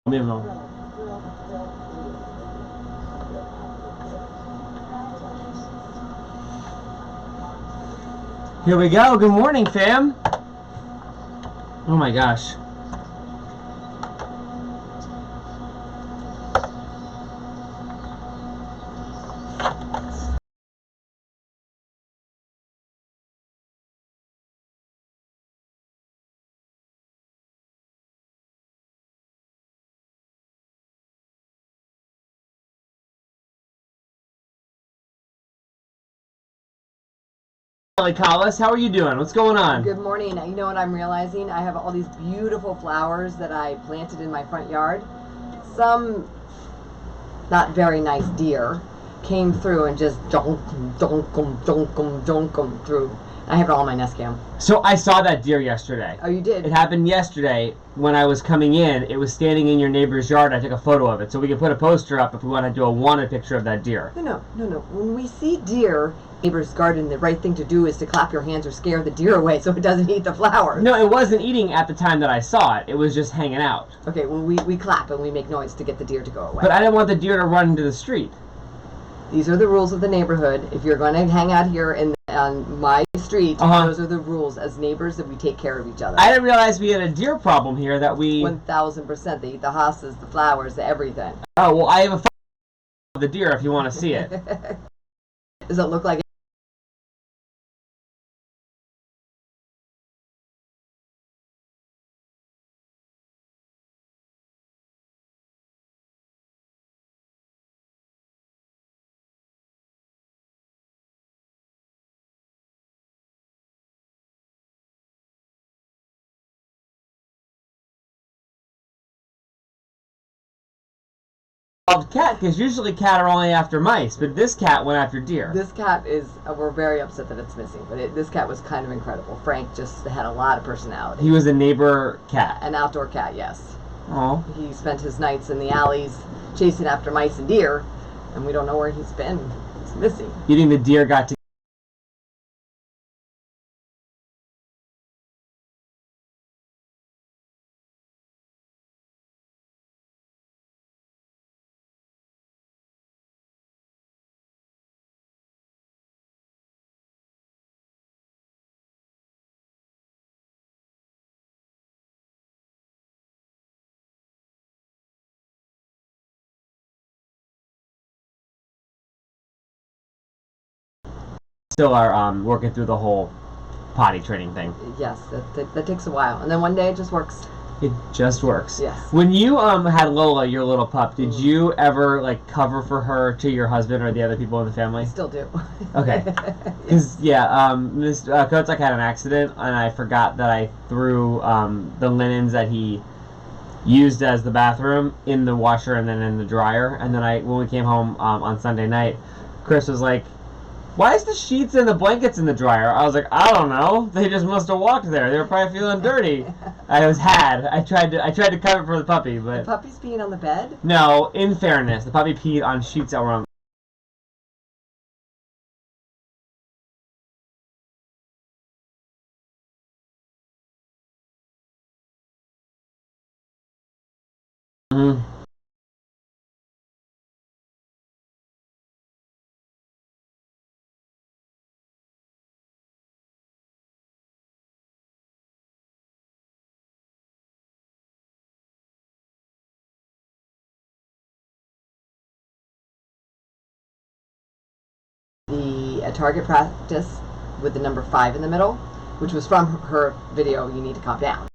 Mismo. Here we go. Good morning, fam. Oh my gosh. Collis, how are you doing? What's going on? Good morning. You know what I'm realizing? I have all these beautiful flowers that I planted in my front yard. Some not very nice deer came through and just donkum through. I have it all on my nest cam. So I saw that deer yesterday. Oh, you did? It happened yesterday when I was coming in. It was standing in your neighbor's yard. I took a photo of it. So we can put a poster up if we want to do a wanted picture of that deer. No. When we see deer, neighbor's garden, the right thing to do is to clap your hands or scare the deer away so it doesn't eat the flowers. No, it wasn't eating at the time that I saw it. It was just hanging out. Okay, well, we clap and we make noise to get the deer to go away. But I didn't want the deer to run into the street. These are the rules of the neighborhood. If you're going to hang out here on my street, those are the rules. As neighbors, that we take care of each other. I didn't realize we had a deer problem here that we... 1,000%. They eat the hostas, the flowers, the everything. Oh, well, I have a photo of the deer if you want to see it. Does it look like... Cat, because usually cat are only after mice, but this cat went after deer. This cat is, we're very upset that it's missing, but this cat was kind of incredible. Frank just had a lot of personality. He was a neighbor cat. An outdoor cat, yes. Oh. He spent his nights in the alleys chasing after mice and deer, and we don't know where he's been. He's missing. You think the deer got to... Still are working through the whole potty training thing. Yes, that takes a while, and then one day it just works. It just works. Yes. When you had Lola, your little pup, did you ever like cover for her to your husband or the other people in the family? I still do. Okay. Because Miss Kotek had an accident, and I forgot that I threw the linens that he used as the bathroom in the washer and then in the dryer. And then when we came home on Sunday night, Chris was like, "Why is the sheets and the blankets in the dryer?" I was like, "I don't know. They just must have walked there. They were probably feeling dirty." I tried to cover for the puppy, but the puppy's peeing on the bed? No, in fairness, the puppy peed on sheets that were on. A target practice with the number 5 in the middle, which was from her video, You Need to Calm Down.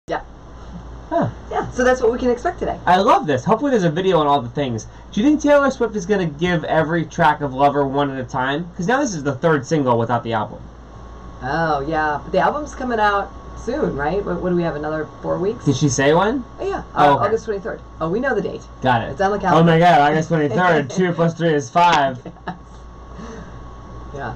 Yeah. Huh. Yeah, so that's what we can expect today. I love this. Hopefully there's a video on all the things. Do you think Taylor Swift is going to give every track of Lover one at a time? Because now this is the 3rd single without the album. Oh, yeah. But the album's coming out soon, right? What do we have, another 4 weeks? Did she say when? Oh, yeah. Oh, okay. August 23rd. Oh, we know the date. Got it. It's on the calendar. Oh my god, August 23rd. 2 plus 3 is 5. Yes. Yeah.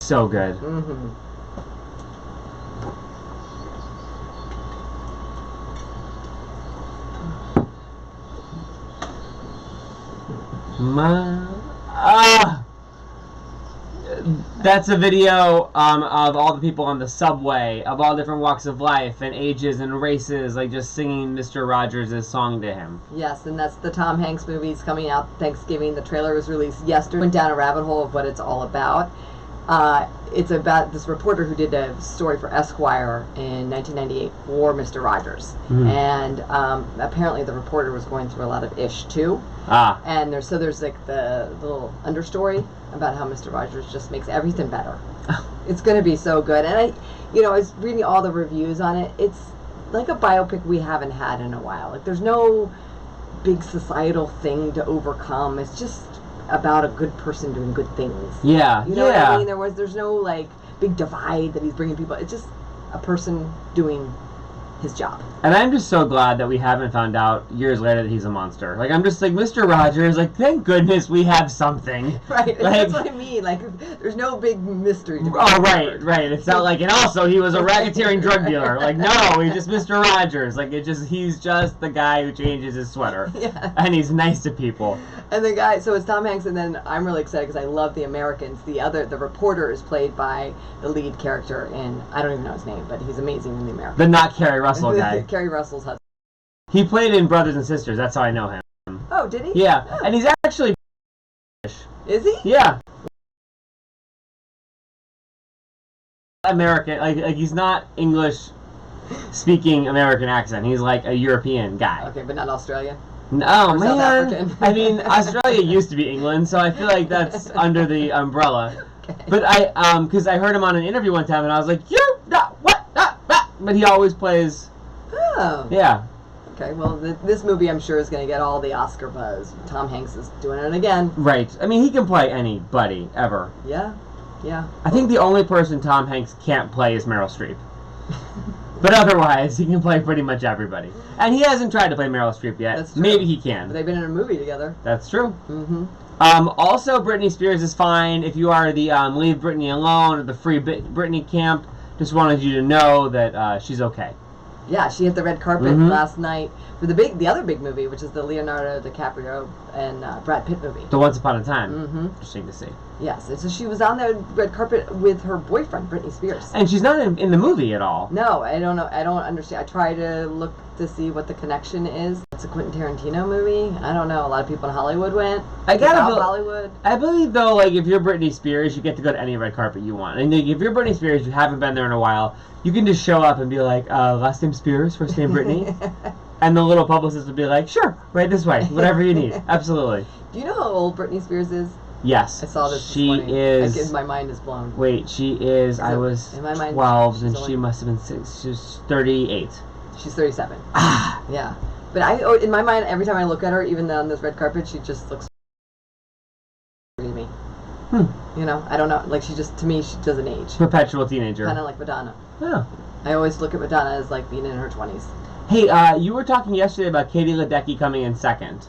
So good. Mm-hmm. That's a video of all the people on the subway, of all different walks of life and ages and races, like just singing Mr. Rogers' song to him. Yes, and that's the Tom Hanks movie. It's coming out Thanksgiving. The trailer was released yesterday. Went down a rabbit hole of what it's all about. It's about this reporter who did a story for Esquire in 1998 for Mr. Rogers. And apparently the reporter was going through a lot of ish too. And there's like the little understory about how Mr. Rogers just makes everything better. It's going to be so good. And I was reading all the reviews on it. It's like a biopic we haven't had in a while. Like there's no big societal thing to overcome. It's just about a good person doing good things. Yeah. You know what I mean? There's no like big divide that he's bringing people. It's just a person doing his job. And I'm just so glad that we haven't found out years later that he's a monster. Like, I'm just like, Mr. Rogers, like, thank goodness we have something. Right, like, that's what I mean. Like, there's no big mystery to be right. It's not like, and also he was a racketeering drug dealer. Like, no, he's just Mr. Rogers. Like, he's just the guy who changes his sweater. Yeah. And he's nice to people. And the guy, so it's Tom Hanks, and then I'm really excited because I love The Americans. The reporter is played by the lead character in, I don't even know his name, but he's amazing in The Americans. The not Kerry Russell guy. Kerry Russell's husband. He played in Brothers and Sisters. That's how I know him. Oh, did he? Yeah, Oh. and he's actually British. Is he? Yeah. American, like he's not English speaking American accent. He's like a European guy. Okay, but not Australian? No, Or man. South African? I mean, Australia used to be England, so I feel like that's under the umbrella. Okay. But because I heard him on an interview one time, and I was like, "You're not what?" But he always plays. Oh. Yeah. Okay, well, this movie I'm sure is going to get all the Oscar buzz. Tom Hanks is doing it again. Right. I mean, he can play anybody ever. Yeah. I think the only person Tom Hanks can't play is Meryl Streep. But otherwise, he can play pretty much everybody. And he hasn't tried to play Meryl Streep yet. That's true. Maybe he can. But they've been in a movie together. That's true. Mm-hmm. Also, Britney Spears is fine. If you are the Leave Britney Alone or the Free Britney camp, just wanted you to know that she's okay. Yeah, she hit the red carpet last night for the other big movie, which is the Leonardo DiCaprio and Brad Pitt movie. The Once Upon a Time. Mm-hmm. Interesting to see. Yes, so she was on the red carpet with her boyfriend, Britney Spears. And she's not in the movie at all. No, I don't know. I don't understand. I try to look to see what the connection is. It's a Quentin Tarantino movie. I don't know. A lot of people in Hollywood went. Hollywood. I believe, though, like, if you're Britney Spears, you get to go to any red carpet you want. And if you're Britney Spears, you haven't been there in a while, you can just show up and be like, last name Spears, first name Britney. And the little publicist would be like, sure, right this way, whatever you need. Absolutely. Do you know how old Britney Spears is? Yes. I saw this She morning. is... my mind is blown. Wait, she is... I was in my mind, 12, and she's she must have been 6. She's 38. She's 37. Ah! Yeah. But in my mind, every time I look at her, even on this red carpet, she just looks to me. You know, I don't know. Like, to me, she doesn't age. Perpetual teenager. Kind of like Madonna. Yeah. I always look at Madonna as, like, being in her 20s. Hey, you were talking yesterday about Katie Ledecky coming in second.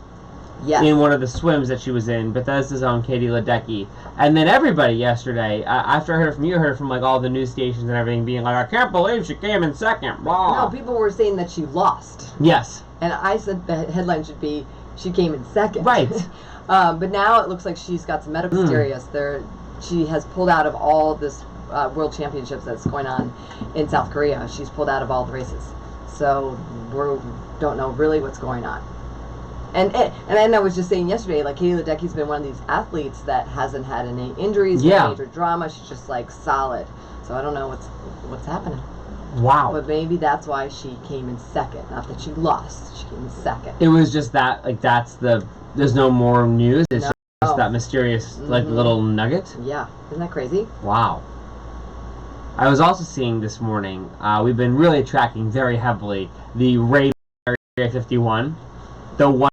Yes. In one of the swims that she was in, Bethesda's own Katie Ledecky. And then everybody yesterday, after I heard from you, I heard from like all the news stations and everything being like, I can't believe she came in second, blah. No, people were saying that she lost. Yes. And I said the headline should be, she came in second. Right. But now it looks like she's got some medical serious. She has pulled out of all this world championships that's going on in South Korea. She's pulled out of all the races. So we don't know really what's going on. And I was just saying yesterday, like, Katie Ledecky's been one of these athletes that hasn't had any injuries, no major drama. She's just, like, solid. So I don't know what's happening. Wow. But maybe that's why she came in second. Not that she lost. She came in second. It was just that, like, there's no more news. It's just that mysterious, like, little nugget. Yeah. Isn't that crazy? Wow. I was also seeing this morning, we've been really tracking very heavily the Ray Area 51, the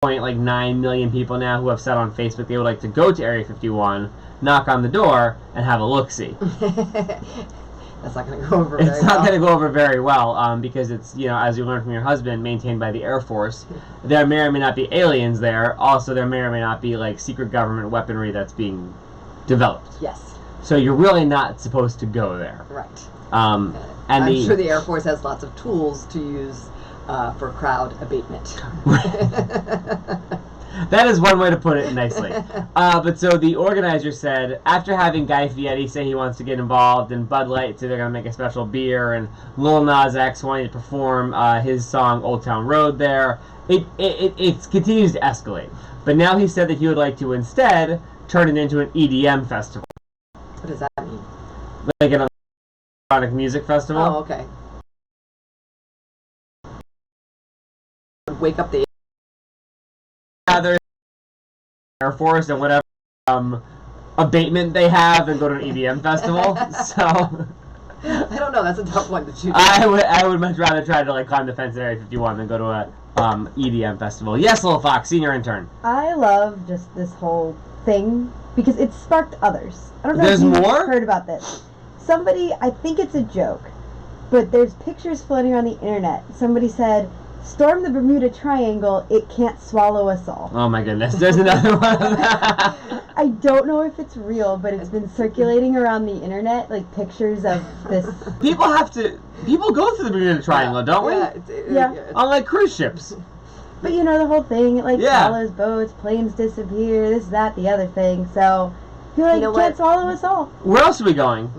1.9 million people now who have said on Facebook they would like to go to Area 51, knock on the door, and have a look-see. That's not going to go over very well. It's not going to go over very well because it's, as you learned from your husband, maintained by the Air Force. There may or may not be aliens there. Also, there may or may not be, secret government weaponry that's being developed. Yes. So you're really not supposed to go there. Right. And I'm sure the Air Force has lots of tools to use for crowd abatement. That is one way to put it nicely. But so the organizer said, after having Guy Fieri say he wants to get involved, and Bud Light say they're going to make a special beer, and Lil Nas X wanting to perform his song Old Town Road there, it continues to escalate. But now he said that he would like to instead turn it into an EDM festival. What does that mean? Like an electronic music festival. Oh, okay. Wake up the Air Force and whatever abatement they have and go to an EDM festival. So I don't know. That's a tough one to choose. I would much rather try to climb the fence at Area 51 than go to a EDM festival. Yes, Little Fox, senior intern. I love just this whole thing because it sparked others. I don't know There's if you've more? heard about this. Somebody, I think it's a joke, but there's pictures floating around the internet. Somebody said, "Storm the Bermuda Triangle, it can't swallow us all." Oh my goodness, there's another one of that. I don't know if it's real, but it's been circulating around the internet, pictures of this. People go through the Bermuda Triangle, don't we? Yeah. On cruise ships. But the whole thing, it Yeah. follows boats, planes disappear, this, that, the other thing. So, it can't swallow us all. Where else are we going?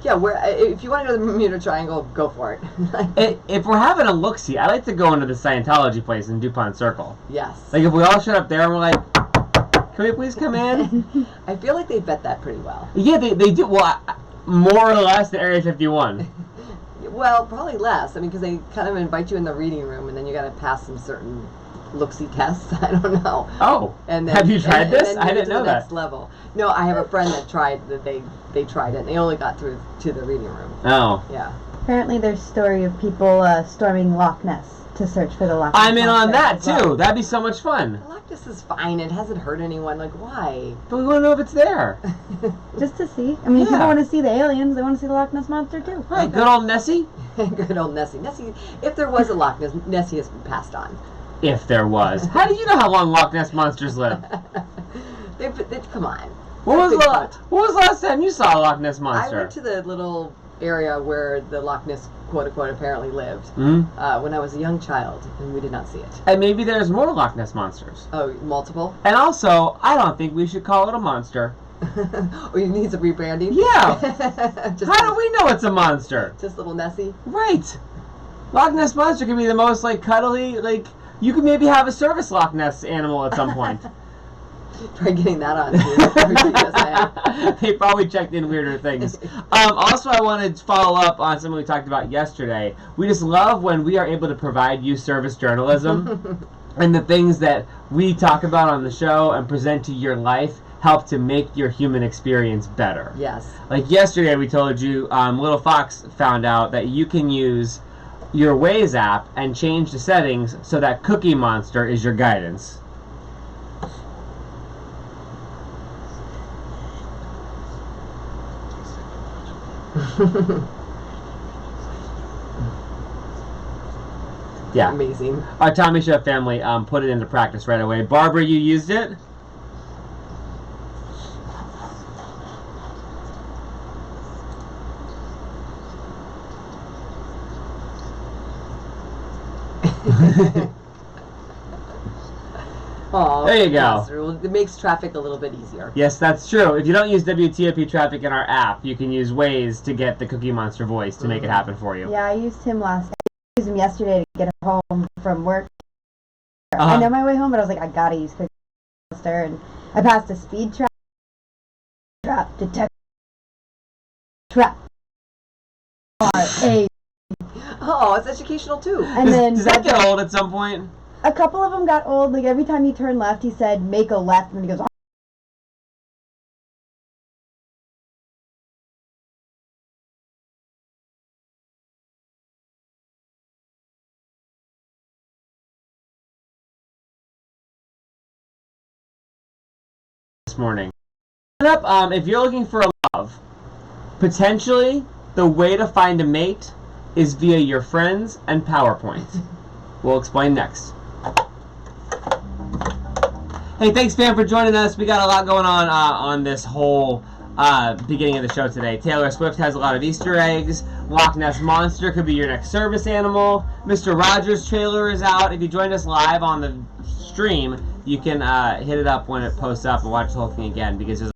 Yeah, if you want to go to the Bermuda Triangle, go for it. If we're having a look-see, I like to go into the Scientology place in DuPont Circle. Yes. If we all showed up there and we're like, can we please come in? I feel like they vet that pretty well. Yeah, they do. Well, more or less than Area 51. Well, probably less. Because they kind of invite you in the reading room, and then you got to pass some certain look-see tests. I don't know. Oh, and then, have you tried this? And then I didn't know that. Next level. No, I have a friend that tried that. They tried it, and they only got through to the reading room. Oh. Yeah. Apparently, there's a story of people storming Loch Ness to search for the Loch Ness. I'm in on that too. Well. That'd be so much fun. The Loch Ness is fine. It hasn't hurt anyone. Why? But we want to know if it's there. Just to see. Yeah. People want to see the aliens. They want to see the Loch Ness Monster too. Right, good old Nessie. Good old Nessie. Nessie. If there was a Loch Ness, Nessie has been passed on. If there was. How do you know how long Loch Ness monsters live? They come on. When was the last time you saw a Loch Ness monster? I went to the little area where the Loch Ness, quote unquote, apparently lived when I was a young child, and we did not see it. And maybe there's more Loch Ness monsters. Oh, multiple? And also, I don't think we should call it a monster. Or you need some rebranding? Yeah. How do we know it's a monster? Just little Nessie? Right. Loch Ness monster can be the most cuddly, you could maybe have a service Loch Ness animal at some point. Try getting that on too. They probably checked in weirder things. Also, I wanted to follow up on something we talked about yesterday. We just love when we are able to provide you service journalism and the things that we talk about on the show and present to your life help to make your human experience better. Yes. Yesterday we told you, Little Fox found out that you can use your Waze app and change the settings so that Cookie Monster is your guidance. Yeah. Amazing. Our Tommy Show family put it into practice right away. Barbara, you used it? Aww, there you go. It makes traffic a little bit easier. Yes, that's true. If you don't use WTOP traffic in our app, you can use Waze to get the Cookie Monster voice to make it happen for you. Yeah, I used him last night. I used him yesterday to get home from work. I know my way home, but I was like, I gotta use Cookie Monster. And I passed a speed trap. Detect. Trap. R-A. Oh, it's educational too. And then does that get old at some point? A couple of them got old. Every time he turned left, he said, make a left. And then he goes, this morning. If you're looking for a love, potentially the way to find a mate is via your friends and PowerPoint. We'll explain next. Hey, thanks, fam, for joining us. We got a lot going on this whole beginning of the show today. Taylor Swift has a lot of Easter eggs. Loch Ness Monster could be your next service animal. Mr. Rogers' trailer is out. If you joined us live on the stream, you can hit it up when it posts up and watch the whole thing again, because there's